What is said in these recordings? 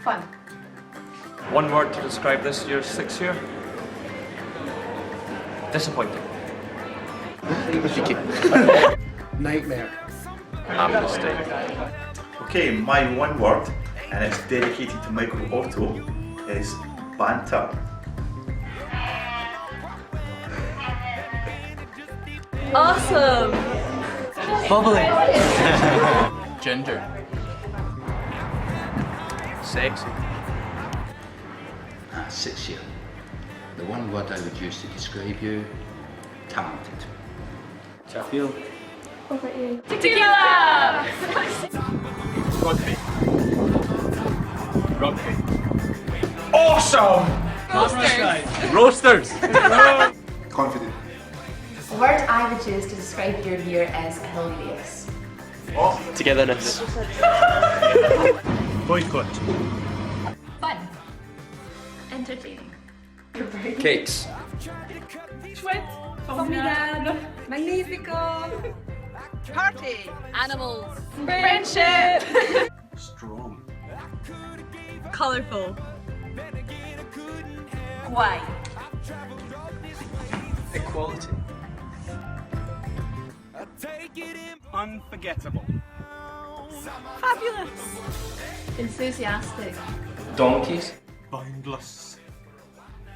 Fun. One word to describe this year's sixth year? Disappointing. Nightmare. Amnesty. Okay, my one word, and it's dedicated to Michael Otto, is banter. Awesome! Bubbly. Ginger. Sexy. Sixth year. The one word I would use to describe you, talented. Sheffield. What about you? Tequila! Rugby. Rugby. Awesome! Roasters! Confident. The word I would use to describe your year is hilarious. Togetherness. Boycott. Fun. Entertaining. Cakes. Sweat. Formidable. Magnifico. Party! Animals. Friendship. Strong. Colourful. Why? Equality. Unforgettable. Fabulous! Enthusiastic. Donkeys. Boundless.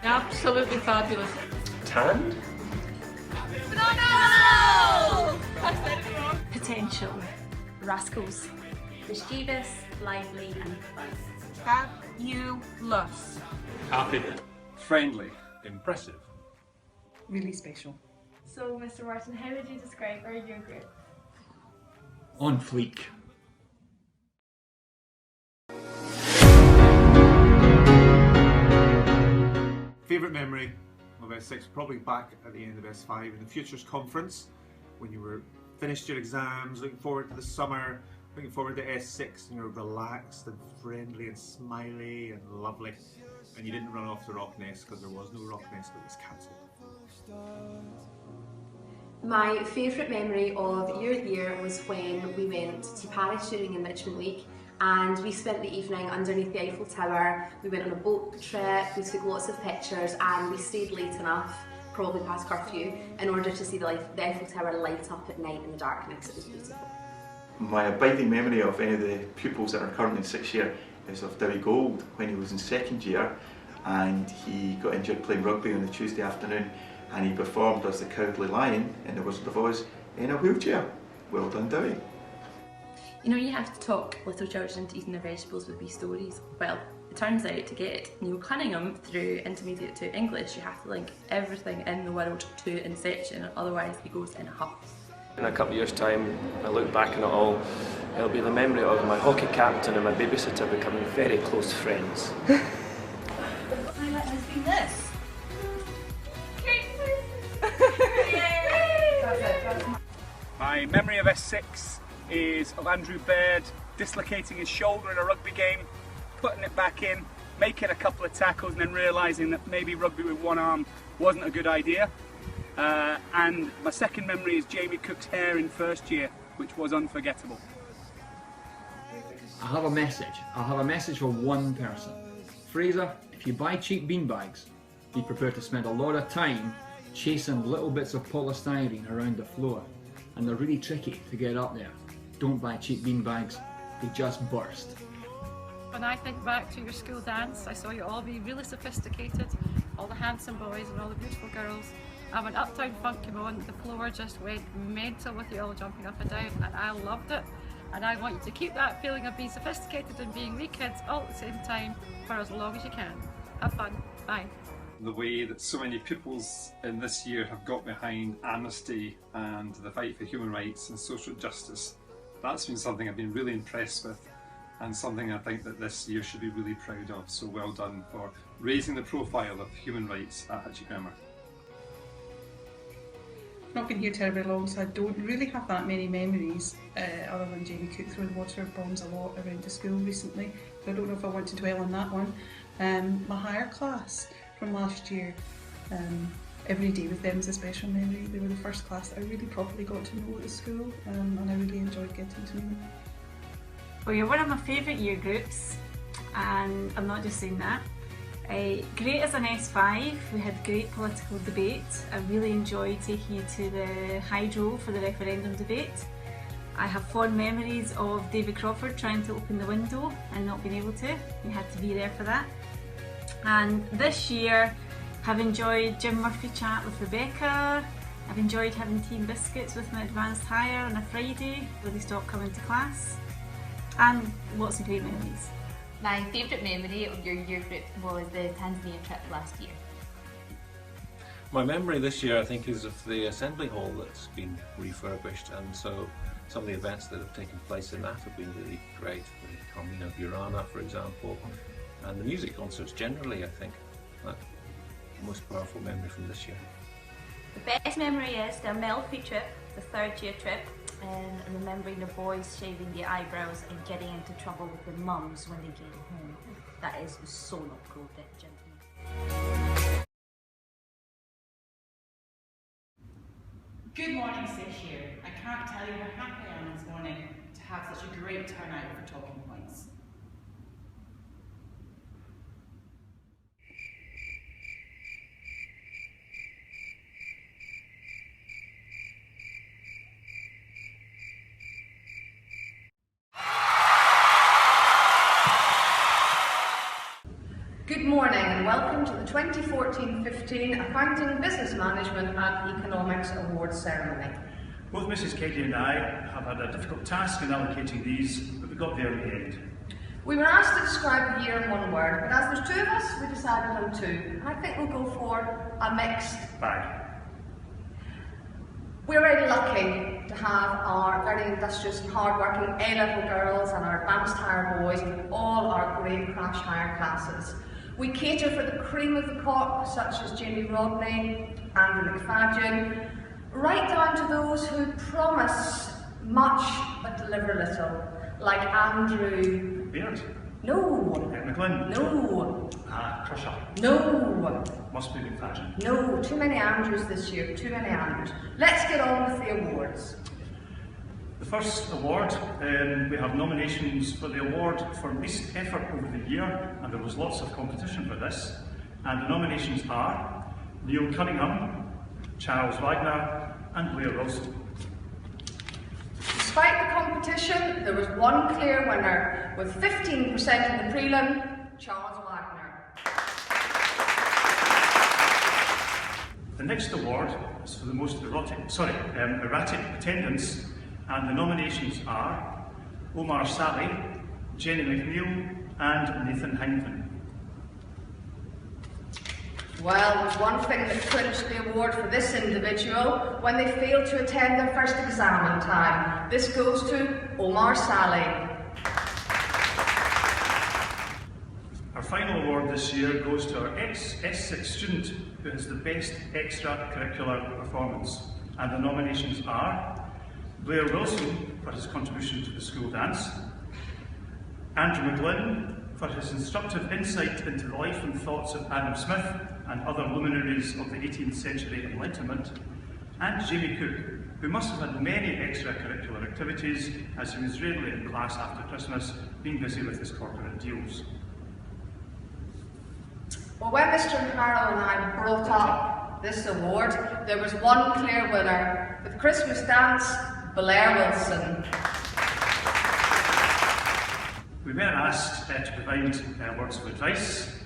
Absolutely fabulous. Tanned. No! Potential. Rascals. Mischievous, lively and fun. Fabulous. Happy. Friendly. Impressive. Really special. So, Mr. Martin, how would you describe our year group? On fleek. Favourite memory of S6, probably back at the end of S5 in the Futures Conference, when you were finished your exams, looking forward to the summer, looking forward to S6, and you were relaxed and friendly and smiley and lovely, and you didn't run off the rock nest because there was no rock nest, it was cancelled. My favourite memory of your year was when we went to parachuting in Richmond Week and we spent the evening underneath the Eiffel Tower. We went on a boat trip, we took lots of pictures and we stayed late enough, probably past curfew, in order to see the Eiffel Tower light up at night in the darkness. It was beautiful. My abiding memory of any of the pupils that are currently in sixth year is of Debbie Gold when he was in second year and he got injured playing rugby on a Tuesday afternoon and he performed as the Cowardly Lion in The Wizard of Oz in a wheelchair. Well done, Debbie. You know, you have to talk little children into eating their vegetables with these stories. Well, it turns out to get Neil Cunningham through Intermediate to English, you have to link everything in the world to Inception, otherwise he goes in a huff. In a couple of years' time, I look back on it all, it'll be the memory of my hockey captain and my babysitter becoming very close friends. What highlight has been this? My memory of S6 is of Andrew Baird dislocating his shoulder in a rugby game, putting it back in, making a couple of tackles and then realising that maybe rugby with one arm wasn't a good idea. And my second memory is Jamie Cook's hair in first year, which was unforgettable. I have a message. I have a message for one person. Fraser, if you buy cheap beanbags, be prepared to spend a lot of time chasing little bits of polystyrene around the floor. And they're really tricky to get up there. Don't buy cheap beanbags, they just burst. When I think back to your school dance, I saw you all be really sophisticated, all the handsome boys and all the beautiful girls. And when Uptown Funk came on, the floor just went mental with you all jumping up and down, and I loved it. And I want you to keep that feeling of being sophisticated and being wee kids all at the same time for as long as you can. Have fun. Bye. The way that so many pupils in this year have got behind amnesty and the fight for human rights and social justice, that's been something I've been really impressed with and something I think that this year should be really proud of. So well done for raising the profile of human rights at Hutchie Grammar. I've not been here terribly long, so I don't really have that many memories other than Jamie Cook throwing water bombs a lot around the school recently. So I don't know if I want to dwell on that one. My higher class from last year, every day with them is a special memory. They were the first class that I really properly got to know at the school, and I really enjoyed getting to know them. Well, you're one of my favourite year groups, and and I'm not just saying that. Great as an S5, we had great political debate. I really enjoyed taking you to the Hydro for the referendum debate. I have fond memories of David Crawford trying to open the window and not being able to. You had to be there for that. And this year, have enjoyed Jim Murphy chat with Rebecca. I've enjoyed having tea and biscuits with my advanced hire on a Friday where they stopped coming to class. And lots of great memories. My favourite memory of your year group was the Tanzania trip last year. My memory this year, I think, is of the assembly hall that's been refurbished, and so some of the events that have taken place in that have been really great. The Carmina Burana, for example, and the music concerts generally, I think. That's the most powerful memory from this year. The best memory is the Amalfi trip, the third year trip, and remembering the boys shaving their eyebrows and getting into trouble with their mums when they came home. That is so not cool, gentlemen. Good morning, 6th year. I can't tell you how happy I am this morning to have such a great turnout for talking points. Good morning and welcome to the 2014-15 Accounting, Business Management and Economics Awards ceremony. Both Mrs Katie and I have had a difficult task in allocating these, but we got there in the end. We were asked to describe the year in one word, but as there's two of us, we decided on two. And I think we'll go for a mixed bag. We're very lucky to have our very industrious and hard-working A-level girls and our advanced hire boys with all our great crash hire classes. We cater for the cream of the crop, such as Jamie Rodney, Andrew McFadden, right down to those who promise much but deliver little, like Andrew... Beard? No. McGlynn? No. Crusher? No. Must be McFadden? No, too many Andrews this year, too many Andrews. Let's get on with the awards. The first award, we have nominations for the award for least effort over the year, and there was lots of competition for this. And the nominations are Neil Cunningham, Charles Wagner, and Blair Wilson. Despite the competition, there was one clear winner, with 15% of the prelim, Charles Wagner. The next award is for the most erratic attendance, and the nominations are Omar Sally, Jenny McNeil, and Nathan Hindman. Well, there's one thing that clinched the award for this individual when they failed to attend their first exam in time. This goes to Omar Sally. Our final award this year goes to our S6 student who has the best extracurricular performance. And the nominations are Blair Wilson for his contribution to the school dance, Andrew McGlynn for his instructive insight into the life and thoughts of Adam Smith and other luminaries of the 18th century Enlightenment, and Jamie Cook, who must have had many extracurricular activities as he was rarely in class after Christmas, being busy with his corporate deals. Well, when Mr. Harrow and I brought up this award, there was one clear winner, with Christmas dance, Blair Wilson. We were asked to provide words of advice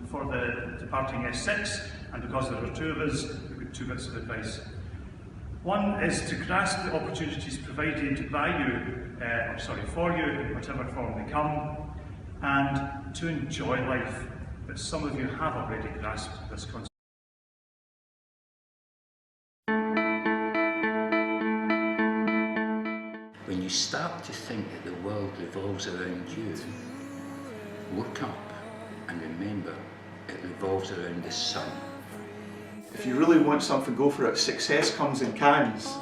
for the departing S6, and because there were two of us, we got two bits of advice. One is to grasp the opportunities provided by you, for you, in whatever form they come, and to enjoy life. But some of you have already grasped this concept. When you start to think that the world revolves around you, look up and remember it revolves around the sun. If you really want something, go for it. Success comes in cans,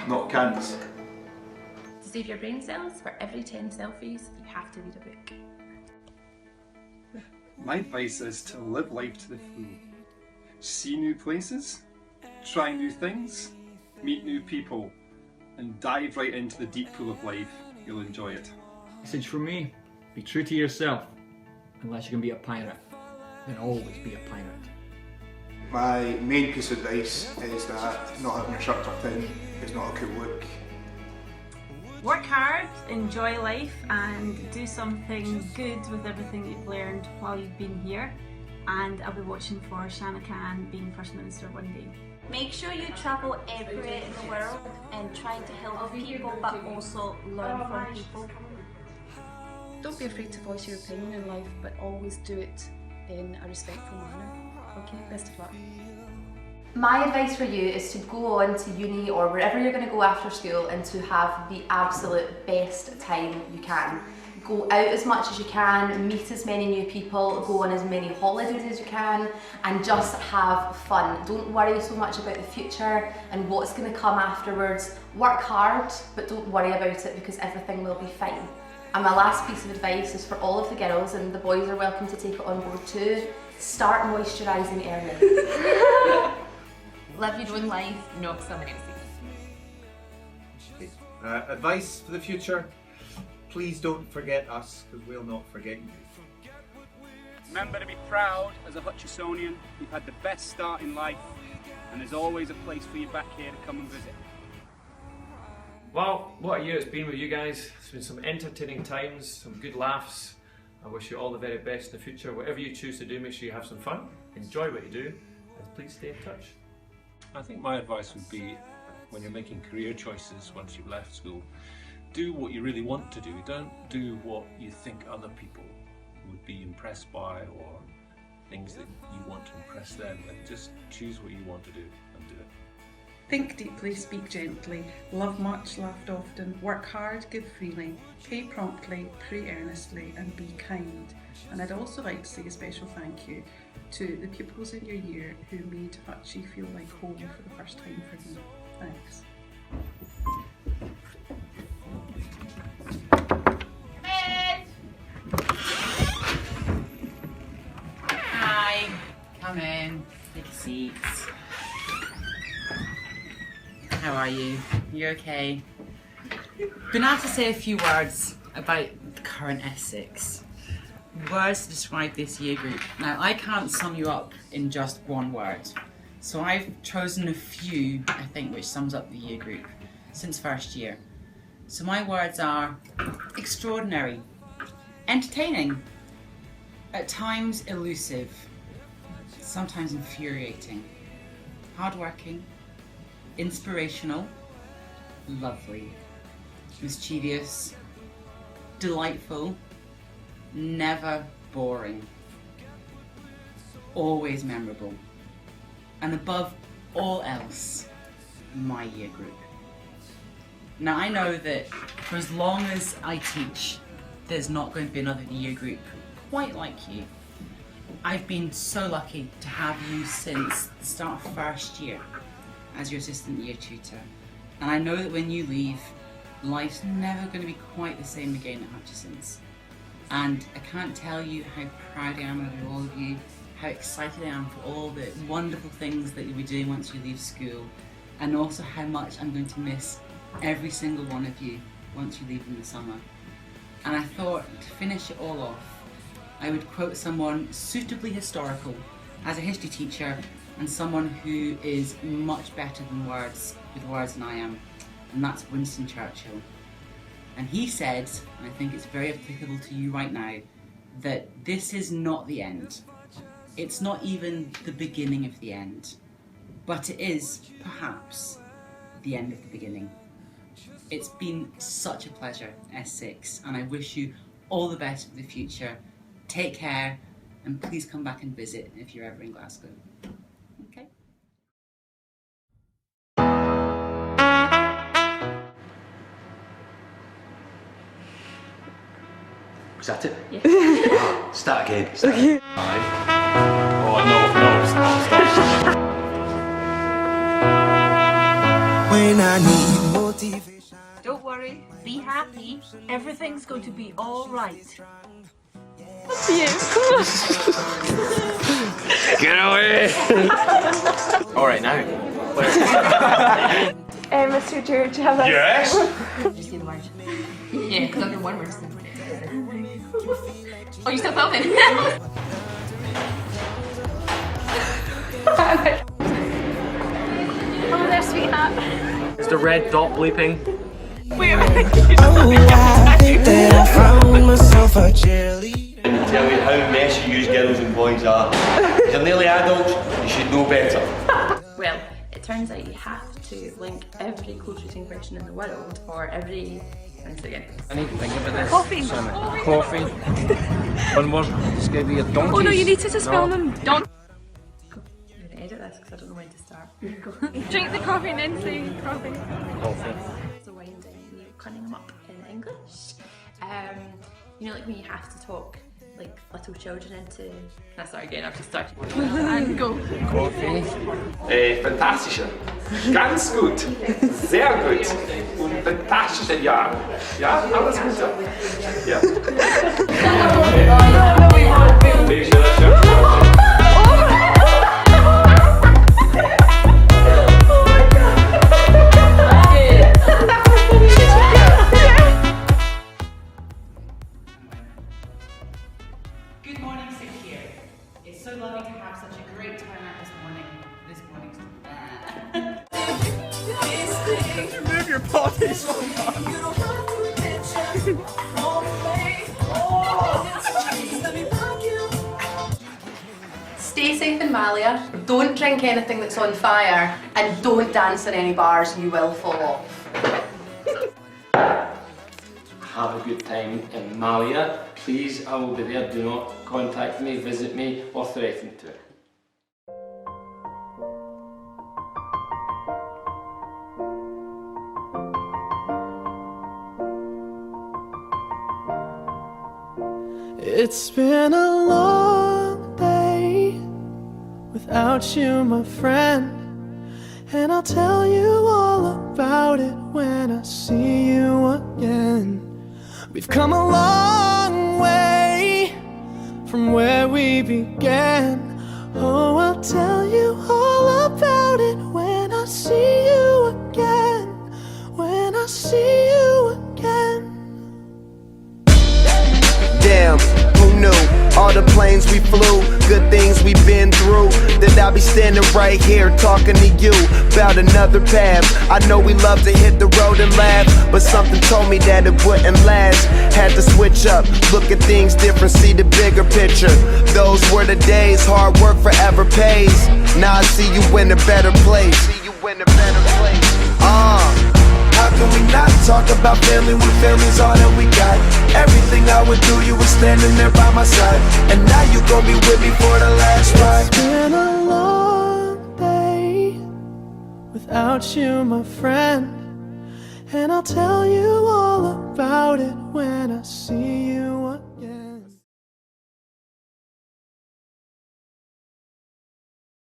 not cans. To save your brain cells, for every 10 selfies, you have to read a book. My advice is to live life to the full. See new places, try new things, meet new people, and dive right into the deep pool of life. You'll enjoy it. Message from me, Be true to yourself, unless you can be a pirate. Then always be a pirate. My main piece of advice is that not having your shirt tucked in is not a cool look. Work hard, enjoy life and do something good with everything you've learned while you've been here. And I'll be watching for Shanna Khan being First Minister one day. Make sure you travel everywhere in the world and try to help people but also learn from people. Don't be afraid to voice your opinion in life, but always do it in a respectful manner. Okay, best of luck. My advice for you is to go on to uni or wherever you're going to go after school and to have the absolute best time you can. Go out as much as you can, meet as many new people, go on as many holidays as you can, and just have fun. Don't worry so much about the future and what's going to come afterwards. Work hard, but don't worry about it because everything will be fine. And my last piece of advice is for all of the girls, and the boys are welcome to take it on board too. Start moisturising early. Live your own life, not someone else's. Advice for the future, please don't forget us, because we'll not forget you. Remember to be proud as a Hutchesonian. You've had the best start in life, and there's always a place for you back here to come and visit. Well, what a year it's been with you guys. It's been some entertaining times, some good laughs. I wish you all the very best in the future. Whatever you choose to do, make sure you have some fun, enjoy what you do, and please stay in touch. I think my advice would be, when you're making career choices once you've left school, do what you really want to do. Don't do what you think other people would be impressed by or things that you want to impress them with. Just choose what you want to do and do it. Think deeply, speak gently, love much, laugh often, work hard, give freely, pay promptly, pray earnestly and be kind. And I'd also like to say a special thank you to the pupils in your year who made Hutchie feel like home for the first time for me. Thanks. Hi, come in, take seats. How are you? You okay? Been asked to say a few words about the current S6. Words to describe this year group. Now, I can't sum you up in just one word. So I've chosen a few, I think, which sums up the year group since first year. So my words are extraordinary, entertaining, at times elusive, sometimes infuriating, hardworking, inspirational, lovely, mischievous, delightful, never boring, always memorable, and above all else, my year group. Now I know that for as long as I teach, there's not going to be another year group quite like you. I've been so lucky to have you since the start of first year as your assistant year tutor. And I know that when you leave, life's never going to be quite the same again at Hutchesons. And I can't tell you how proud I am of all of you, how excited I am for all the wonderful things that you'll be doing once you leave school, and also how much I'm going to miss every single one of you once you leave in the summer. And I thought, to finish it all off, I would quote someone suitably historical as a history teacher and someone who is much better than words with words than I am, and that's Winston Churchill. And he said, and I think it's very applicable to you right now, that this is not the end. It's not even the beginning of the end, but it is, perhaps, the end of the beginning. It's been such a pleasure, S6, and I wish you all the best for the future. Take care, and please come back and visit if you're ever in Glasgow. Okay? Was that it? Yeah. Start again. Start again. Oh no, stop. When I need motivation. Don't worry, be happy. Everything's going to be all right. Get away! Alright, now. Mr. George, have I... Yes? Did you see the word? Yeah, because I've been one word. Oh, you still filming? Oh, there, sweetheart. Is the red dot bleeping? Wait a minute. Oh, I think that I found myself a cheerleader. Tell you how messy you girls and boys are. You're nearly adults, you should know better. Well, it turns out you have to link every close reading question in the world, or every... Again. I need to think about this. Coffee. Coffee. One word. It's going to be a donkey. Oh no, you need to spell them. Don't. I'm going to edit this because I don't know when to start. Drink the coffee and then say coffee. Coffee. So winding Neil Cunningham up in English. You know, like when you have to talk like little children into... Can I start again? I've just started. And go. Coffee. Fantastische. Ganz gut. Sehr gut. Und fantastische Jahr. Ja, alles Gute. Ja. Good morning, Sid here. It's so lovely to have such a great time out this morning. Move your body so Stay safe in Malia, don't drink anything that's on fire, and don't dance in any bars, you will fall off. Have a good time in Malia. Please, I will be there. Do not contact me, visit me, or threaten to. It's been a long day without you, my friend, and I'll tell you all about it when I see you again. We've come a long way from where we began. Oh, I'll tell you all about it when I see you again. When I see you again. Damn, who knew? All the planes we flew, good things we've been through. That I'll be standing right here talking to you about another path. I know we love to hit the road and laugh, but something told me that it wouldn't last. Had to switch up, look at things different, see the bigger picture. Those were the days, hard work forever pays. Now I see you in a better place. How can we not talk about family when family's all that we got? Everything I would do, you were standing there by my side, and now you gon' be with me for the last ride. It's been a long day without you, my friend, and I'll tell you all about it when I see